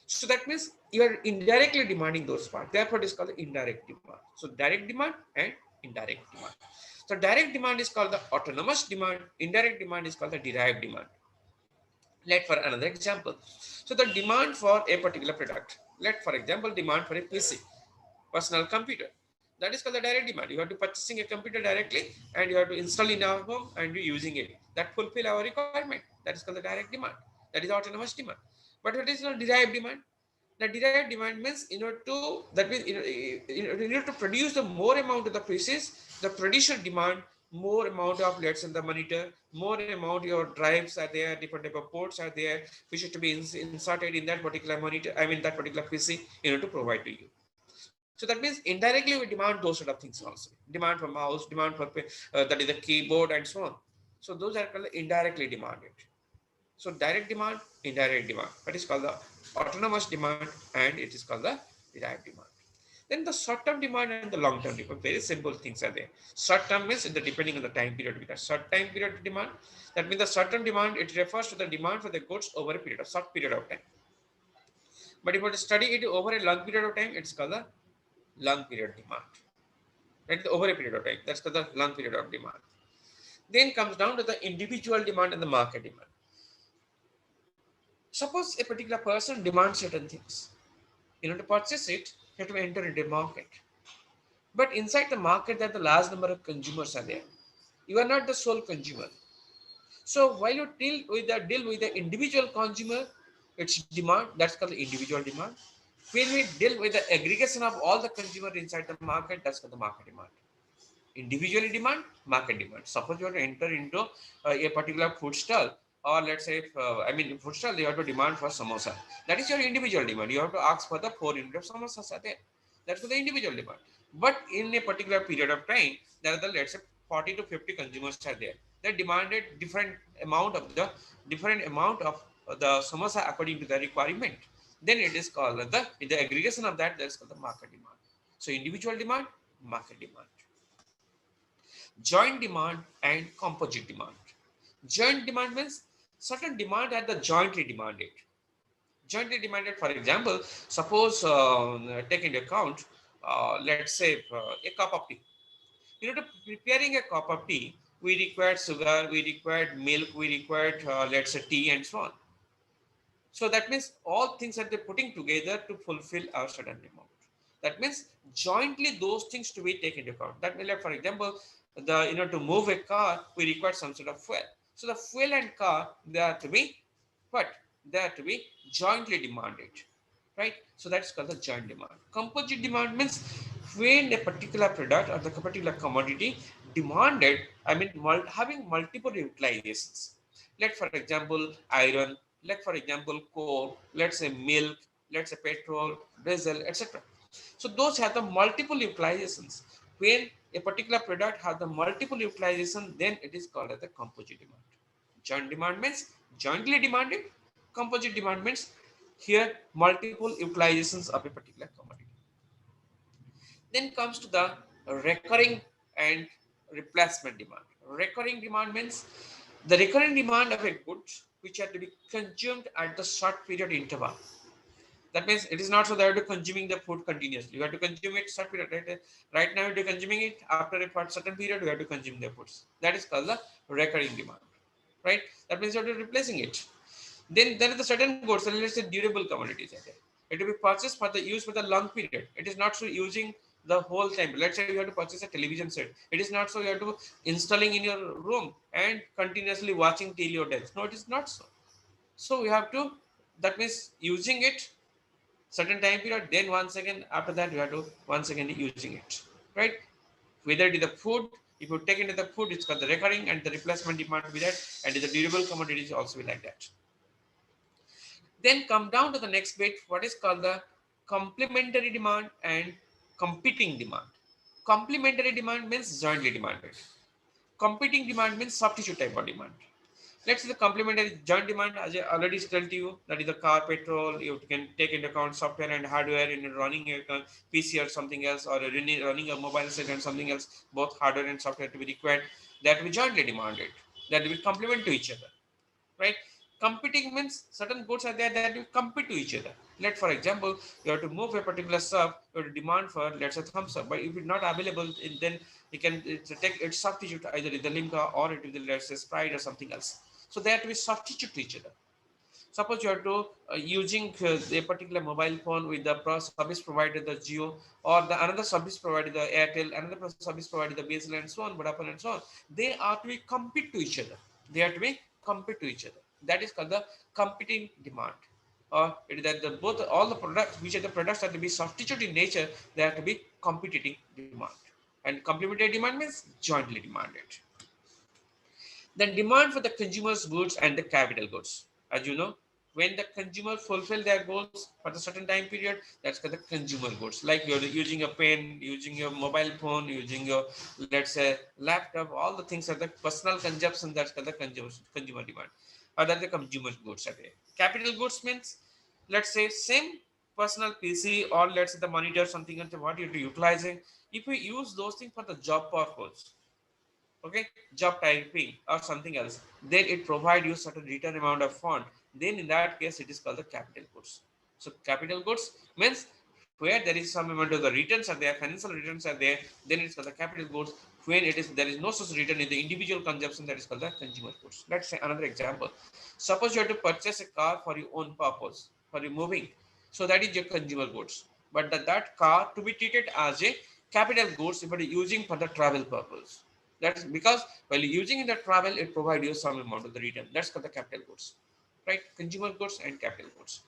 So that means you are indirectly demanding those parts. Therefore, it is called the indirect demand. So direct demand and indirect demand. So direct demand is called the autonomous demand. Indirect demand is called the derived demand. Let for another example. So the demand for a particular product. Let for example demand for a PC, personal computer. That is called the direct demand. You have to purchasing a computer directly and you have to install in our home and you're using it. That fulfill our requirement. That is called the direct demand. That is autonomous demand. But what is not derived demand? The derived demand means in order to that means in order to produce the more amount of the pieces, the traditional demand more amount of let's say the monitor, more amount your drives are there, different type of ports are there, which is to be inserted in that particular monitor. I mean that particular PC in order to provide to you. So that means indirectly we demand those sort of things also. Demand for mouse, demand for that is the keyboard and so on. So those are called indirectly demanded. So direct demand, indirect demand. That is called the autonomous demand and it is called the derived demand. Then the short-term demand and the long-term demand. Very simple things are there. Short-term means the depending on the time period. Because short time period demand, that means the short-term demand, it refers to the demand for the goods over a period, a short period of time. But if you want to study it over a long period of time, it's called the long period demand. Right? Over a period of time. That's called the long period of demand. Then comes down to the individual demand and the market demand. Suppose a particular person demands certain things. In order to purchase it, you have to enter into a market. But inside the market, there are the large number of consumers are there. You are not the sole consumer. So while you deal with the individual consumer, its demand, that's called the individual demand. When we deal with the aggregation of all the consumer inside the market, that's called the market demand. Individually demand, market demand. Suppose you want to enter into a particular food stall, or let's say food stall, you have to demand for samosa. That is your individual demand. You have to ask for the 4 units of samosas are there. That's for the individual demand. But in a particular period of time, there are the, let's say, 40 to 50 consumers are there. They demanded different amount of the samosa according to the requirement. Then it is called the aggregation of that, that's called the market demand. So individual demand, market demand. Joint demand and composite demand. Joint demand means certain demand are the jointly demanded. Jointly demanded, for example, suppose take into account, let's say a cup of tea. You know, to preparing a cup of tea, we require sugar, we require milk, we require let's say tea and so on. So that means all things that they're putting together to fulfill our certain amount. That means jointly those things to be taken into account. That means, like for example, to move a car, we require some sort of fuel. So the fuel and car, they are to be what? They are to be jointly demanded, right? So that's called the joint demand. Composite demand means when a particular product or the particular commodity demanded, having multiple utilizations. Let for example iron, let for example coal, let's say milk, let's say petrol, diesel, etc. So those have the multiple utilizations. When a particular product has the multiple utilization, then it is called as the composite demand. Joint demand means jointly demanded. Composite demand means here multiple utilizations of a particular commodity. Then comes to the recurring and replacement demand. Recurring demand means the recurring demand of a goods which are to be consumed at the short period interval. That means it is not so that you are consuming the food continuously. You have to consume it short period. Right now you are consuming it. After a certain period, you have to consume the foods. That is called the recurring demand. Right? That means you are replacing it. Then there are the certain goods, so let's say durable commodities are there. It will be purchased for the use for the long period. It is not so using the whole time. Let's say you have to purchase a television set. It is not so you have to installing in your room and continuously watching till your death. No, it is not so. So we have to, that means using it certain time period, then once again after that you have to once again using it. Right? Whether it is the food, if you take into the food, it's called the recurring, and the replacement demand will be that, and the durable commodities also be like that. Then come down to the next bit, what is called the complementary demand and competing demand. Complementary demand means jointly demanded. Competing demand means substitute type of demand. Let's say the complementary joint demand, as I already told you, that is the car, petrol, you can take into account software and hardware in running a PC or something else, or running a mobile set and something else, both hardware and software to be required, that will be jointly demanded, that will complement to each other, right? Competing means certain goods are there that will compete to each other. Let for example, you have to move a particular stuff, you have to demand for, let's say, thumbs up, but if it's not available, then you can take its substitute, either in the limca or it will be, let's say, sprite or something else. So they have to be substitute to each other. Suppose you are to using a particular mobile phone with the service provider the Geo, or the another service provider the Airtel, another service provider the BSNL and so on, Vodafone and so on. They are to be compete to each other. They are to be compete to each other. That is called the competing demand. Or it is that the both all the products, which are the products that to be substitute in nature, they have to be competing demand. And complementary demand means jointly demanded. Then demand for the consumer's goods and the capital goods. As you know, when the consumer fulfill their goals for the certain time period, that's called the consumer goods. Like you're using a pen, using your mobile phone, using your, let's say, laptop, all the things are the personal consumption, that's called the consumer demand. Or that the consumer goods are there. Capital goods means, let's say, same personal PC, or let's say the monitor, something else, what you're utilizing. If you use those things for the job purpose, okay, job typing or something else, then it provide you certain return amount of fund. Then in that case it is called the capital goods. So capital goods means where there is some amount of the returns are there, financial returns are there, then it's called the capital goods. When it is there is no such return in the individual consumption, that is called the consumer goods. Let's say another example. Suppose you have to purchase a car for your own purpose, for your moving, so that is your consumer goods. But that car to be treated as a capital goods if it is using for the travel purpose. That's because while using in the travel, it provides you some amount of the return. That's called the capital goods, right? Consumer goods and capital goods.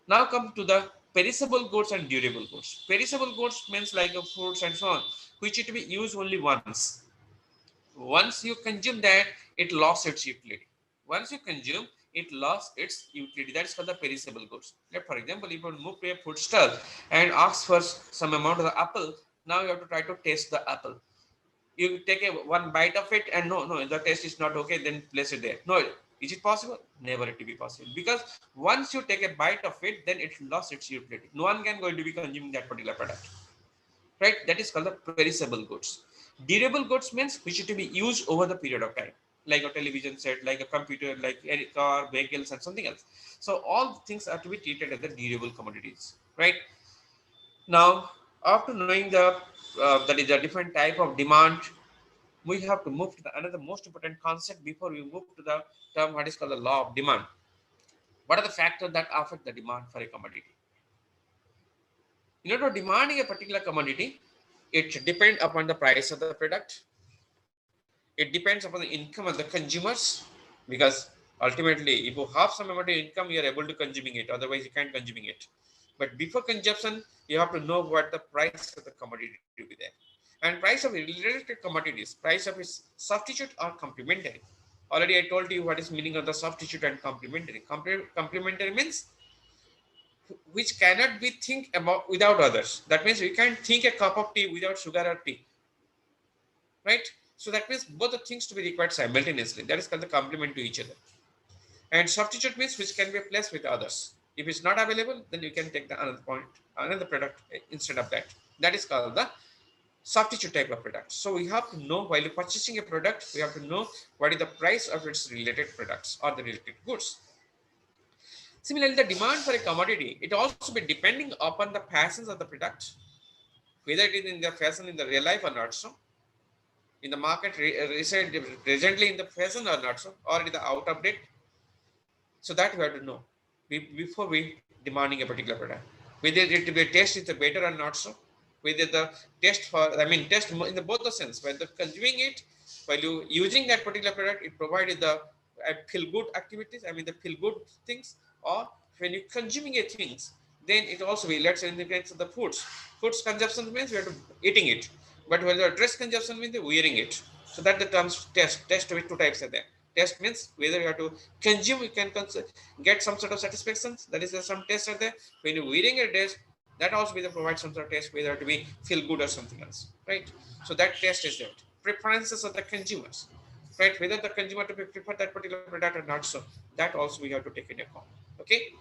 Now come to the perishable goods and durable goods. Perishable goods means like fruits and so on, which it to be used only once. Once you consume that, it lost its utility. Once you consume, it lost its utility. That's called the perishable goods. Like for example, if you move to a food stall and ask for some amount of the apple, now you have to try to taste the apple. You take a one bite of it and no, the taste is not okay, then place it there. No, is it possible? Never it will be possible, because once you take a bite of it, then it lost its utility. No one can going to be consuming that particular product, right? That is called the perishable goods. Durable goods means which is to be used over the period of time, like a television set, like a computer, like a car, vehicles, and something else. So all things are to be treated as the durable commodities, right? Now, after knowing the that is a different type of demand, we have to move to the another most important concept before we move to the term what is called the law of demand. What are the factors that affect the demand for a commodity? In order to demanding a particular commodity, it depends upon the price of the product. It depends upon the income of the consumers, because ultimately, if you have some amount of income, you are able to consuming it. Otherwise, you can't consuming it. But before consumption, you have to know what the price of the commodity to be there. And price of related commodities, price of its substitute or complementary. Already I told you what is meaning of the substitute and complementary. Complementary means which cannot be think about without others. That means we can't think a cup of tea without sugar or tea, right? So that means both the things to be required simultaneously. That is called the complement to each other. And substitute means which can be placed with others. If it's not available, then you can take the another point, another product instead of that. That is called the substitute type of product. So we have to know while purchasing a product, we have to know what is the price of its related products or the related goods. Similarly, the demand for a commodity, it also be depending upon the fashions of the product, whether it is in the fashion in the real life or not so, in the market recently in the fashion or not so, or it is out of date. So that we have to know before we demanding a particular product, whether it will be taste is better or not so, whether the test for test in the both the sense, whether consuming it while you using that particular product, it provided the feel good activities, the feel good things, or when you consuming a things, then it also will, let's say in the case of the foods consumption means we have to eating it, but when the dress consumption means wearing it. So that the terms test with two types are there. Test means whether you have to consume, you can get some sort of satisfaction. That is some tests are there. When you're wearing a dress, that also will provide some sort of test whether to be feel good or something else, right? So that test is that. Preferences of the consumers, right? Whether the consumer to be prefer that particular product or not, so that also we have to take into account. Okay.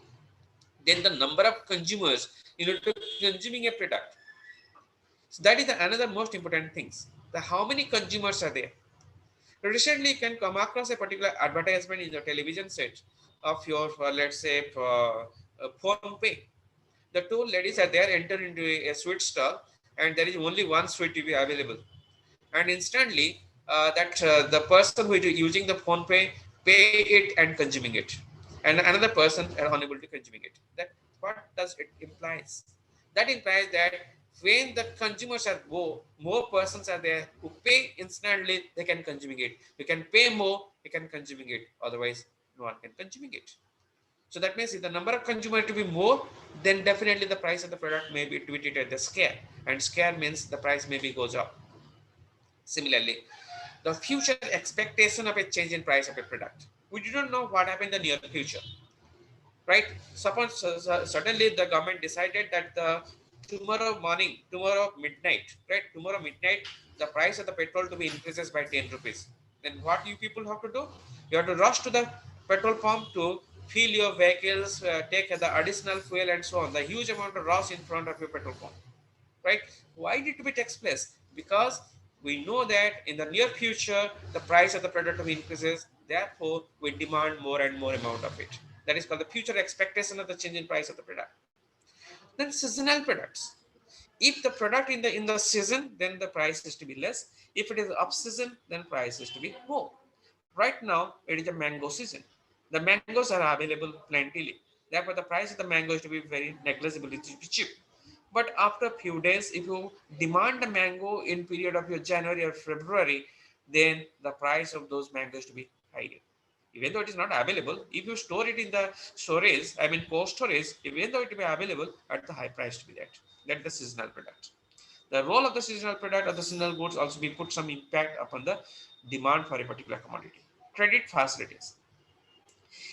Then the number of consumers in order to consuming a product. So that is the another most important things. The how many consumers are there. Recently, you can come across a particular advertisement in the television set of your, let's say, phone pay. The two ladies are there, enter into a sweet stall, and there is only one sweet to be available. And instantly, the person who is using the phone pay it and consuming it, and another person are unable to consuming it. That what does it implies? That implies that when the consumers are more persons are there who pay instantly, they can consuming it. You can pay more, you can consuming it. Otherwise, no one can consuming it. So that means if the number of consumers to be more, then definitely the price of the product may be treated as scare, and scare means the price maybe goes up. Similarly, the future expectation of a change in price of a product. We do not know what happened in the near future, right? Suppose suddenly the government decided that the tomorrow morning, tomorrow midnight, right? Tomorrow midnight, the price of the petrol to be increases by 10 rupees. Then what you people have to do? You have to rush to the petrol pump to fill your vehicles, take the additional fuel and so on. The huge amount of rush in front of your petrol pump, right? Why did it takes place? Because we know that in the near future the price of the product increases, therefore we demand more and more amount of it. That is called the future expectation of the change in price of the product. Then seasonal products. If the product in the season, then the price is to be less. If it is off season, then price is to be more. Right now, it is a mango season. The mangoes are available plentifully. Therefore, the price of the mango is to be very negligible. It is to be cheap. But after a few days, if you demand the mango in period of your January or February, then the price of those mangoes to be higher. Even though it is not available, if you store it in the storage, I mean cold storage, even though it will be available at the high price to be that. That's the seasonal product. The role of the seasonal product or the seasonal goods also be put some impact upon the demand for a particular commodity. Credit facilities.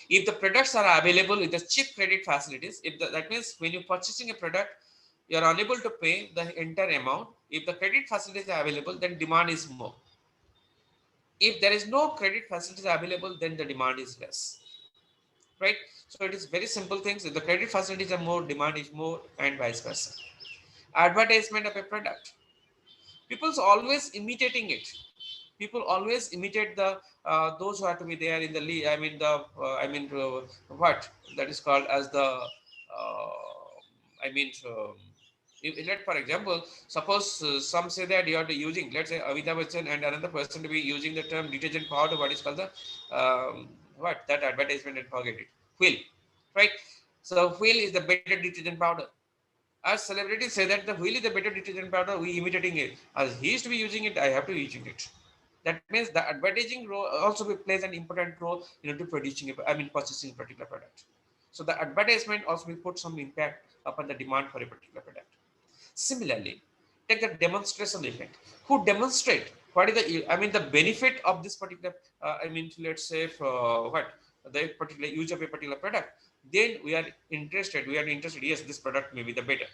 If the products are available with the cheap credit facilities, that means when you're purchasing a product, you are unable to pay the entire amount. If the credit facilities are available, then demand is more. If there is no credit facilities available, then the demand is less. Right? So it is very simple things. If the credit facilities are more, demand is more, and vice versa. Advertisement of a product. People's always imitating it. People always imitate the those who are to be there in the lead. I mean the what that is called as the I mean let for example, suppose some say that you are using, let's say Amitabh Bachchan and another person to be using the term detergent powder, what is called the what that advertisement, and forget it, wheel, right? So wheel is the better detergent powder. As celebrities say that the wheel is the better detergent powder, we imitating it. As he is to be using it, I have to be using it. That means the advertising role also plays an important role to producing, purchasing a particular product. So the advertisement also will put some impact upon the demand for a particular product. Similarly, take the demonstration effect. Who demonstrate what is the benefit of this particular let's say for what the particular use of a particular product. Then we are interested. Yes, this product may be the better.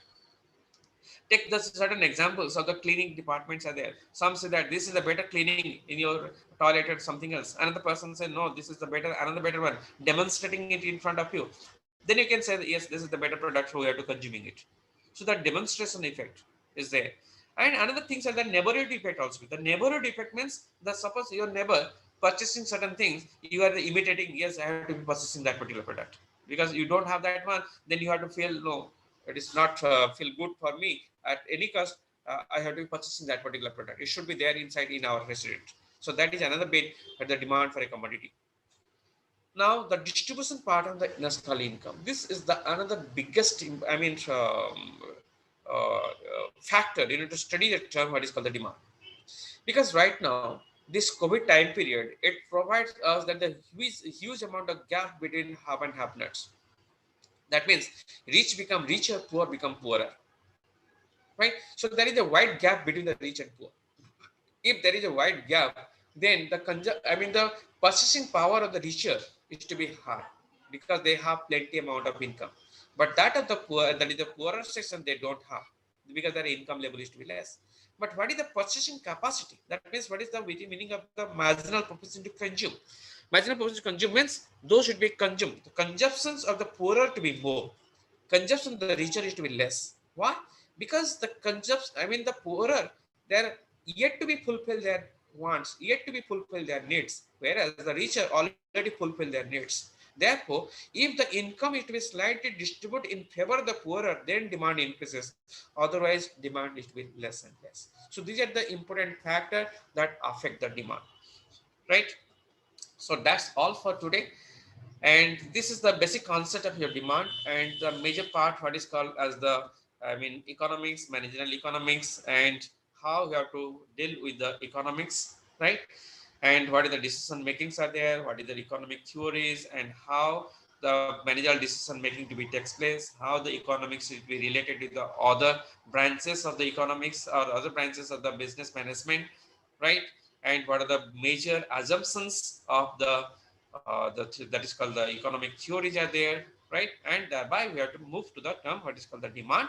Take the certain examples of the cleaning departments are there. Some say that this is the better cleaning in your toilet or something else. Another person say no, this is the better, another better one, demonstrating it in front of you. Then you can say that, yes, this is the better product, so we have to consuming it. So that demonstration effect is there. And another things are the neighborhood effect also. The neighborhood effect means that suppose your neighbor purchasing certain things, you are imitating, yes, I have to be purchasing that particular product. Because you don't have that one, then you have to feel no, it is not feel good for me at any cost. I have to be purchasing that particular product. It should be there inside in our resident. So that is another bit at the demand for a commodity. Now the distribution part of the national income. This is the another biggest factor to study the term what is called the demand. Because right now this COVID time period, it provides us that the huge amount of gap between have and have nots. That means rich become richer, poor become poorer, right? So there is a wide gap between the rich and poor. If there is a wide gap, then the purchasing power of the richer is to be high because they have plenty amount of income. But that of the poor, that is the poorer section, they don't have because their income level is to be less. But what is the purchasing capacity? That means what is the meaning of the marginal propensity to consume? Marginal propensity to consume means those should be consumed. The consumptions of the poorer to be more. Consumption of the richer is to be less. Why? Because the consumption, the poorer, they're yet to be fulfill their wants, yet to be fulfill their needs, whereas the richer already fulfill their needs. Therefore, if the income is to be slightly distributed in favor of the poorer, then demand increases. Otherwise, demand is to be less and less. So these are the important factors that affect the demand, right? So that's all for today. And this is the basic concept of your demand, and the major part what is called as the economics, managerial economics, and how you have to deal with the economics, right? And what is the decision makings are there, what is the economic theories, and how the managerial decision making to be takes place, how the economics should be related to the other branches of the economics or other branches of the business management, right? And what are the major assumptions of that is called the economic theories are there, right? And thereby we have to move to the term what is called the demand.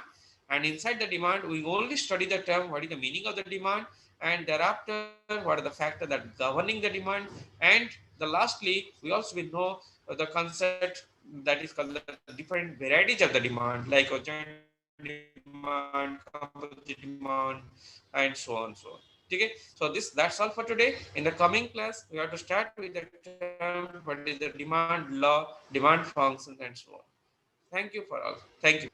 And inside the demand, we only study the term what is the meaning of the demand, and thereafter what are the factors that governing the demand, and the lastly we also will know the concept that is called the different varieties of the demand, like a joint demand, composite demand, and so on so on. Okay, so that's all for today. In the coming class we have to start with the term what is the demand law, demand functions, and so on. Thank you for all. Thank you.